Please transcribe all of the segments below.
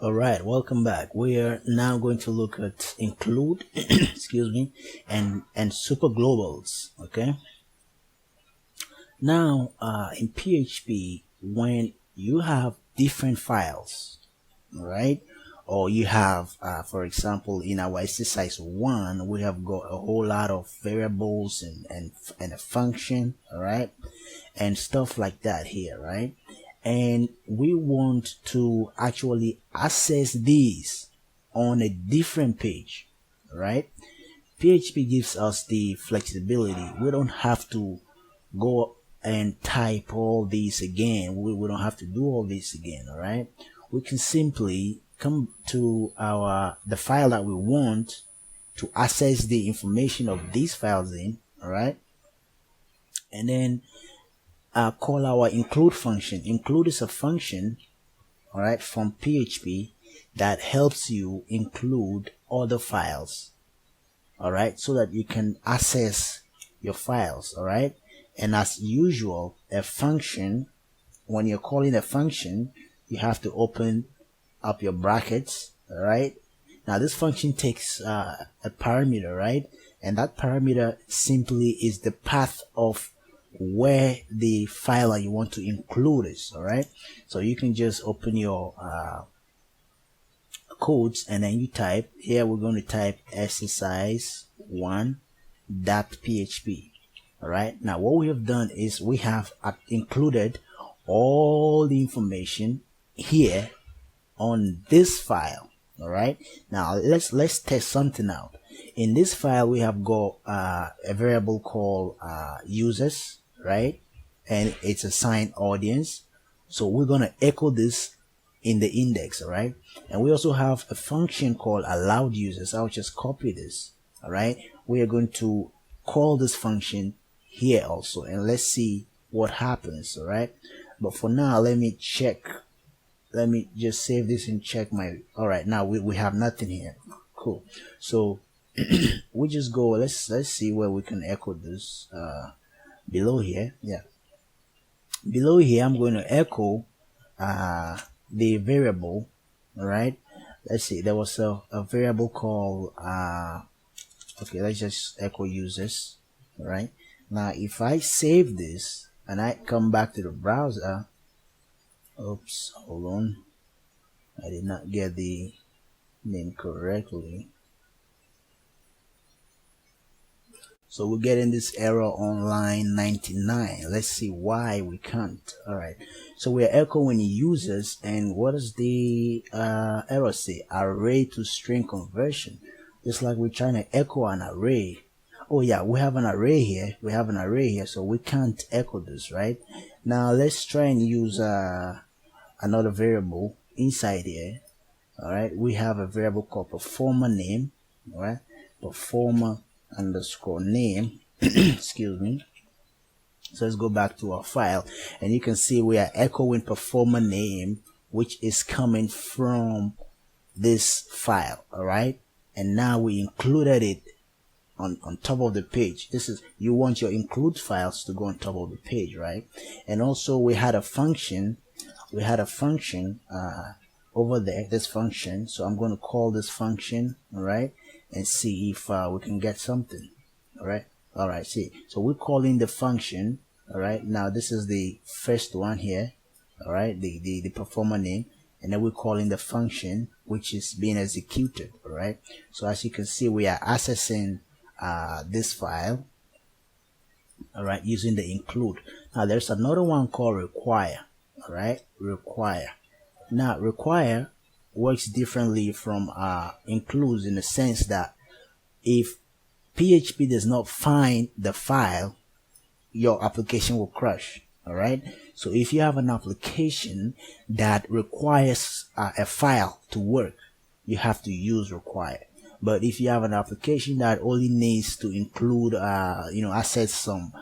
All right, welcome back. We are now going to look at include, excuse me, and superglobals. Okay. Now, in PHP, when you have different files, right, or you have, for example, in our exercise 1, we have got a whole lot of variables and a function, all right, and stuff like that here, right? And we want to actually access these on a different page, right? PHP gives us the flexibility. We don't have to go and type all these again. We don't have to do all this again, all right? We can simply come to the file that we want to access the information of these files in, all right? And then call our include function. Include is a function, all right, from PHP that helps you include other files, all right, so that you can access your files, all right. And as usual, a function, when you're calling a function, you have to open up your brackets, all right. Now this function takes a parameter, right, and that parameter simply is the path of where the file that you want to include is, all right. So you can just open your codes and then you type here. We're going to type exercise 1.php. all right. Now what we have done is we have included all the information here on this file, all right. Now let's test something out. In this file we have got a variable called users, right, and it's assigned audience. So we're going to echo this in the index, all right. And we also have a function called allowed users. I'll just copy this, all right. We are going to call this function here also, and let's see what happens, all right. But for now, let me just save this and check my, all right. Now we have nothing here. Cool. So we just go, let's see where we can echo this below here. Yeah, below here I'm going to echo the variable, all right. Let's see, there was a variable called okay, let's just echo users, all right. Now if I save this and I come back to the browser, oops, hold on, I did not get the name correctly. So we're getting this error on line 99. Let's see why we can't. All right. So we're echoing users, and what does the error say? Array to string conversion. Just like we're trying to echo an array. Oh yeah, we have an array here. So we can't echo this, right? Now let's try and use another variable inside here. All right. We have a variable called performer name. All right. Performer underscore name excuse me. So let's go back to our file, and you can see we are echoing performer name, which is coming from this file, all right. And now we included it on top of the page. This is, you want your include files to go on top of the page, right? And also we had a function over there, this function. So I'm going to call this function, all right, and see if we can get something, all right. All right, see, so we're calling the function, all right. Now this is the first one here, all right, the performer name, and then we're calling the function which is being executed, all right. So as you can see, we are accessing this file, all right, using the include. Now there's another one called require, all right, require. Now require works differently from includes, in the sense that if PHP does not find the file, your application will crash, all right. So if you have an application that requires a file to work, you have to use require. But if you have an application that only needs to include access some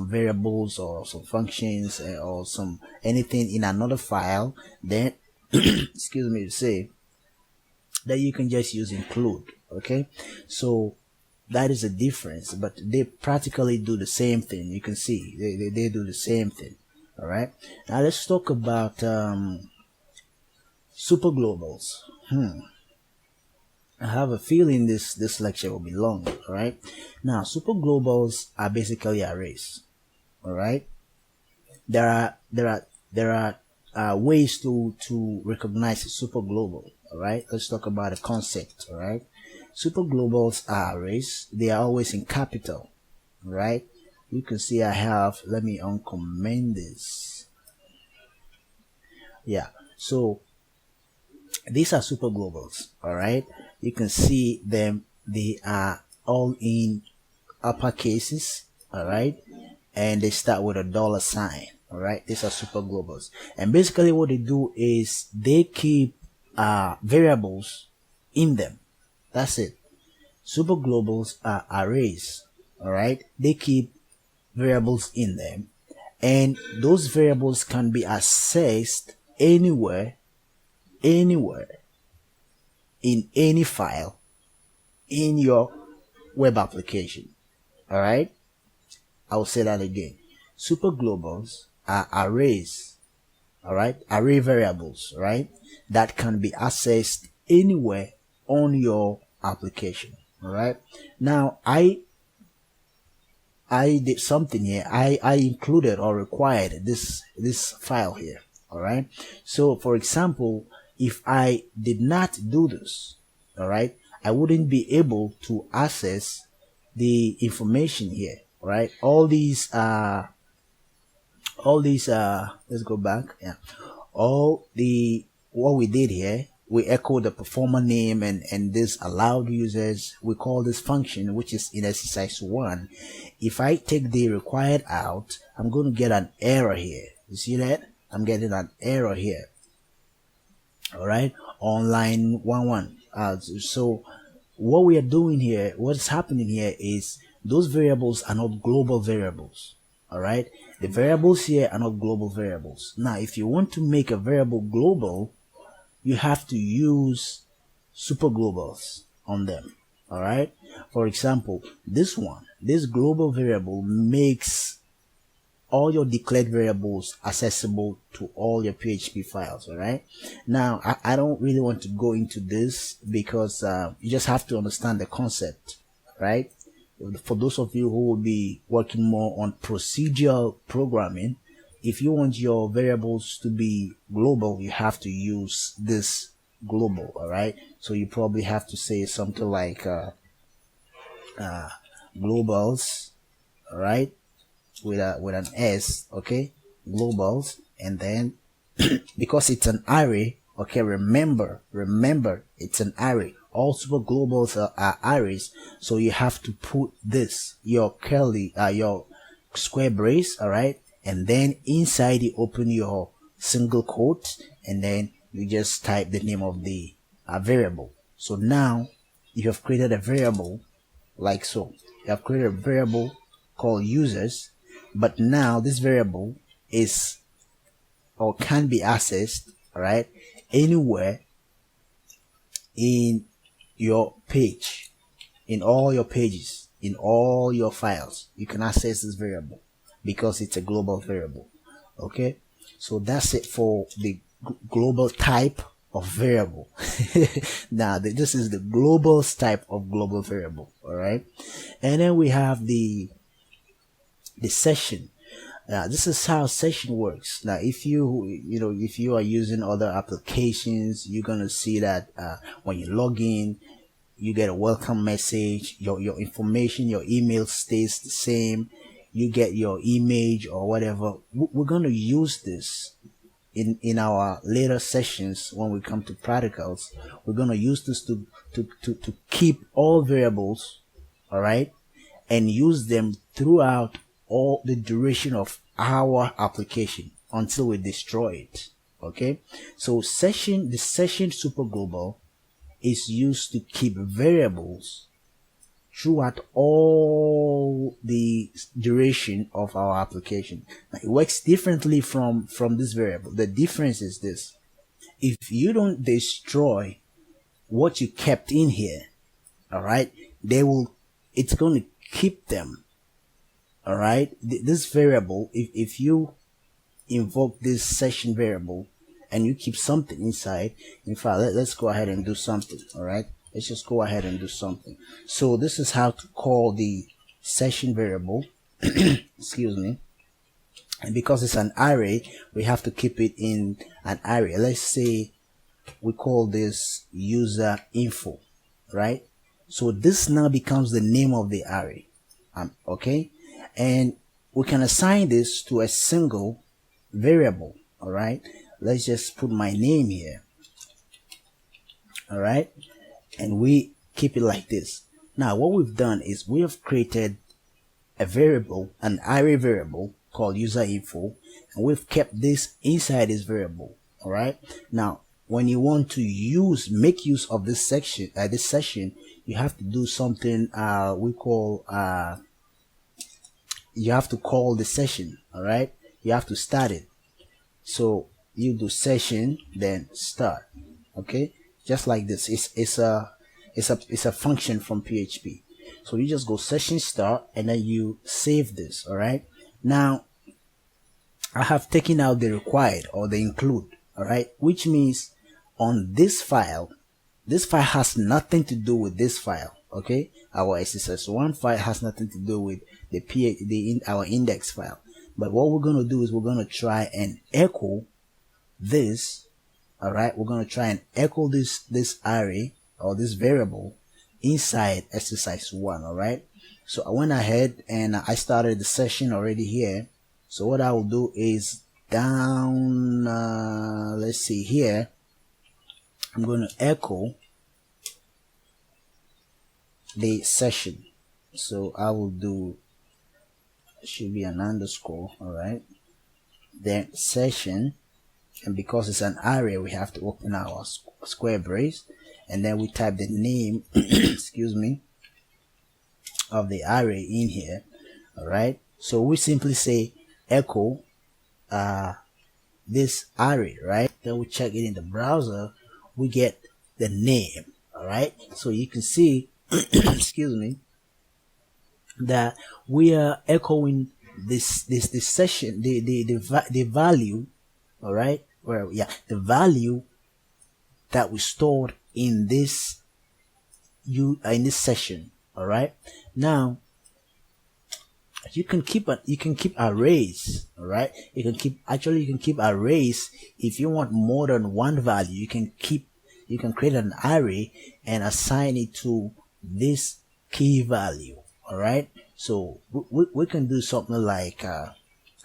variables or some functions or some anything in another file, then excuse me to say, that you can just use include, okay. So that is a difference, but they practically do the same thing. You can see they do the same thing, all right. Now let's talk about Superglobals. I have a feeling this lecture will be long. All right. Now, superglobals are basically arrays. All right. There are ways to recognize a superglobal. All right. Let's talk about the concept. All right. Superglobals are arrays. They are always in capital. All right. You can see I have. Let me uncomment this. Yeah. So these are superglobals. All right. You can see them. They are all in upper cases. All right, and they start with a dollar sign. All right, these are superglobals, and basically what they do is they keep variables in them. That's it. Superglobals are arrays. All right, they keep variables in them, and those variables can be accessed anywhere in any file in your web application. All right, I'll say that again. Superglobals are arrays, all right, array variables, right, that can be accessed anywhere on your application. All right. Now I did something here. I included or required this file here. All right. So for example, if I did not do this, all right, I wouldn't be able to access the information here. All right. Let's go back. Yeah. All the what we did here, we echoed the performer name and this allowed users. We call this function, which is in exercise 1. If I take the required out, I'm going to get an error here. You see that? I'm getting an error here. All right, on line 11. So what we are doing here, what's happening here is those variables are not global variables. All right, the variables here are not global variables. Now, if you want to make a variable global, you have to use superglobals on them. All right, for example, this global variable makes all your declared variables accessible to all your PHP files. All right. Now, I don't really want to go into this because you just have to understand the concept, right? For those of you who will be working more on procedural programming, if you want your variables to be global, you have to use this global. All right. So you probably have to say something like globals, all right, with an S, okay, globals, and then because it's an array, okay, remember it's an array. All super globals are arrays, so you have to put this your curly your square brace, all right, and then inside you open your single quote, and then you just type the name of the variable. So now you have created a variable like so. You have created a variable called users, but now this variable is or can be accessed, all right, anywhere in your page, in all your pages, in all your files. You can access this variable because it's a global variable. Okay, so that's it for the global type of variable. Now this is the global type of global variable. All right, and then we have the session. This is how session works. Now, if if you are using other applications, you're gonna see that when you log in, you get a welcome message. Your information, your email stays the same. You get your image or whatever. We're gonna use this in our later sessions when we come to practicals. We're gonna use this to keep all variables, all right, and use them throughout all the duration of our application until we destroy it. Okay, so the session superglobal is used to keep variables throughout all the duration of our application. Now, it works differently from this variable. The difference is this: if you don't destroy what you kept in here, all right, it's going to keep them. All right, this variable, if you invoke this session variable and you keep something inside. In fact, let's go ahead and do something. All right, let's just go ahead and do something. So this is how to call the session variable. Excuse me. And because it's an array, we have to keep it in an array. Let's say we call this user info, right? So this now becomes the name of the array. Okay, and we can assign this to a single variable. All right, let's just put my name here. All right, and we keep it like this. Now what we've done is we have created a variable, an array variable called user info, and we've kept this inside this variable. All right, now when you want to make use of this section, you have to do something we call you have to call the session. All right, you have to start it. So you do session then start. Okay, just like this. It's a function from PHP. So you just go session start and then you save this. All right, now I have taken out the required or the include. All right, which means on this file has nothing to do with this file. Okay, our SSS1 file has nothing to do with our index file. But what we're going to do is we're going to try and echo this. All right, we're going to try and echo this array or this variable inside exercise1. All right, so I went ahead and I started the session already here. So what I will do is down let's see here, I'm going to echo the session. So I will do, should be an underscore. All right, then session, and because it's an array we have to open our square brace, and then we type the name excuse me, of the array in here. All right, so we simply say echo this array, right? Then we check it in the browser, we get the name. All right, so you can see excuse me, that we are echoing this session, the value. All right, where the value that we stored in this session. All right, now you can keep arrays. All right, you can keep arrays. If you want more than one value, you can create an array and assign it to this key value. All right, so we can do something like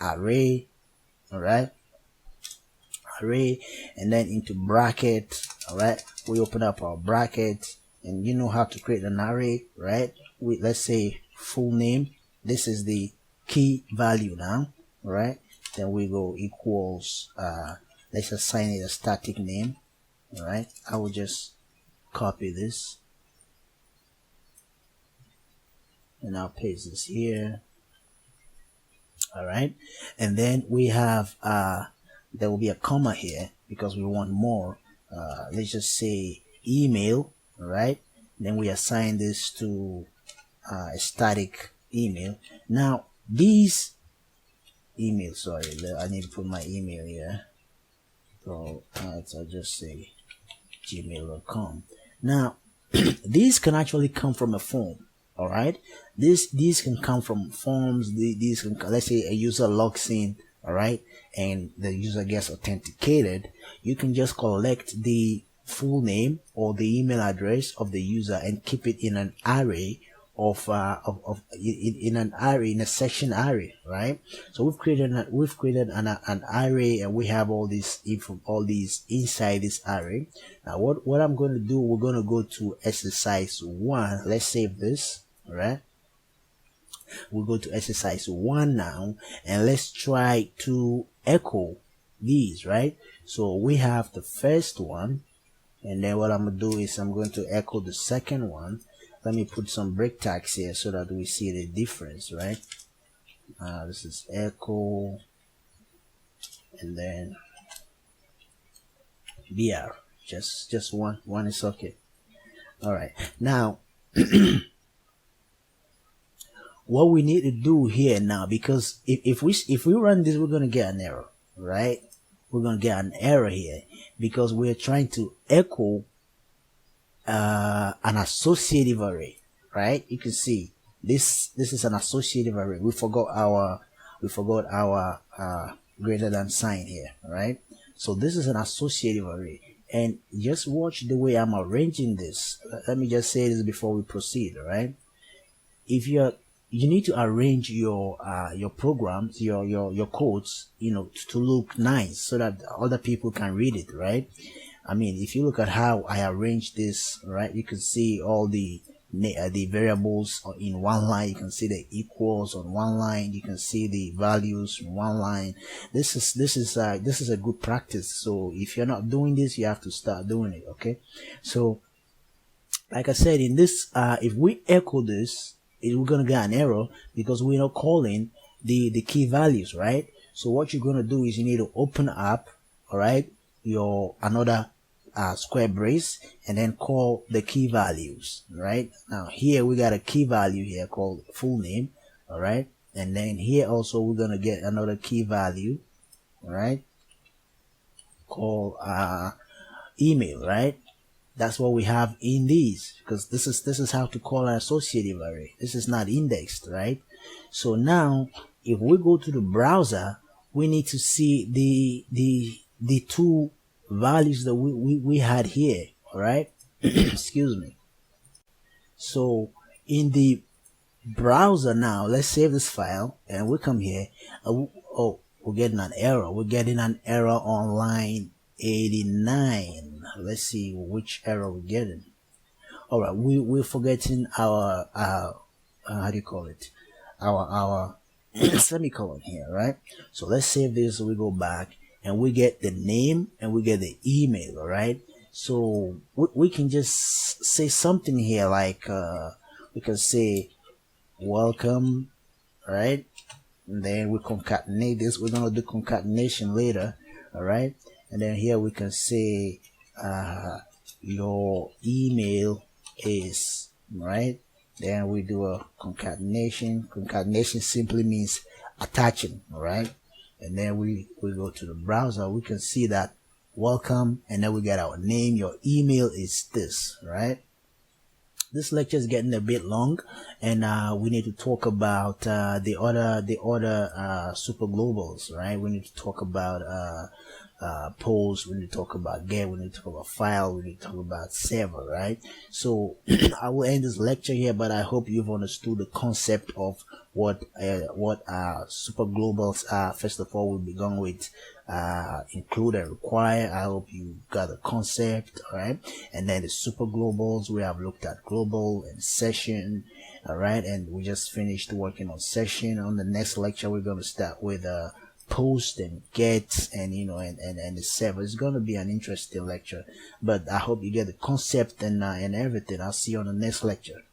array. All right, array, and then into bracket. All right, we open up our bracket, and you know how to create an array, right? Let's say full name. This is the key value now. All right, then we go equals let's assign it a static name. All right, I will just copy this and I'll paste this here. All right, and then we have there will be a comma here because we want more. Let's just say email. All right, then we assign this to a static email. Now these emails, sorry, I need to put my email here. So I'll just say gmail.com. Now these can actually come from a form. All right, these can come from forms. These can, let's say a user logs in, all right, and the user gets authenticated. You can just collect the full name or the email address of the user and keep it in an array in an array, in a section array, right? So we've created an array, and we have all this info, all these inside this array. Now what I'm going to do, we're going to go to exercise 1. Let's save this. All right, we'll go to exercise 1 now, and let's try to echo these, right? So we have the first one, and then what I'm gonna do is I'm going to echo the second one. Let me put some break tags here so that we see the difference, right? This is echo, and then br, just one is okay. All right, now what we need to do here now, because if we run this, we're gonna get an error, right? we're going to get an error here because we're trying to echo an associative array, right? You can see this is an associative array. We forgot our greater than sign here, right? So this is an associative array, and just watch the way I'm arranging this. Let me just say this before we proceed, right? If you need to arrange your programs, your codes, to look nice so that other people can read it, right? I mean, if you look at how I arrange this, right, you can see all the variables in one line. You can see the equals on one line. You can see the values in one line. This is a good practice. So if you're not doing this, you have to start doing it. Okay. So like I said, in this, if we echo this, we're gonna get an error because we're not calling the key values, right? So what you're gonna do is you need to open up, all right, your another square brace, and then call the key values. Right now here we got a key value here called full name, all right, and then here also we're gonna get another key value, all right, called email, right? That's what we have in these, because this is how to call an associative array. This is not indexed, right? So now if we go to the browser, we need to see the two values that we had here, all right. Excuse me. So in the browser now, let's save this file and we come here. We're getting an error. We're getting an error on line 89. Let's see which error we're getting. All right, we're forgetting our how do you call it, our semicolon here, right? So let's save this. We go back and we get the name and we get the email, all right? So we can just say something here like we can say welcome, right? And then we concatenate this. We're gonna do concatenation later, all right? And then here we can say your email is, right? Then we do a concatenation. Concatenation simply means attaching, all right? And then we go to the browser. We can see that welcome, and then we get our name. Your email is this, right? This lecture is getting a bit long, and we need to talk about the other super globals, right? We need to talk about post, we need to talk about get, we need to talk about file, we need to talk about server, right? So I will end this lecture here, but I hope you've understood the concept of what super globals are. First of all, we'll begin with include and require. I hope you got the concept, all right? And then the super globals, we have looked at global and session, all right? And we just finished working on session. On the next lecture, we're going to start with post and get, and and the server. It's going to be an interesting lecture, but I hope you get the concept and everything. I'll see you on the next lecture.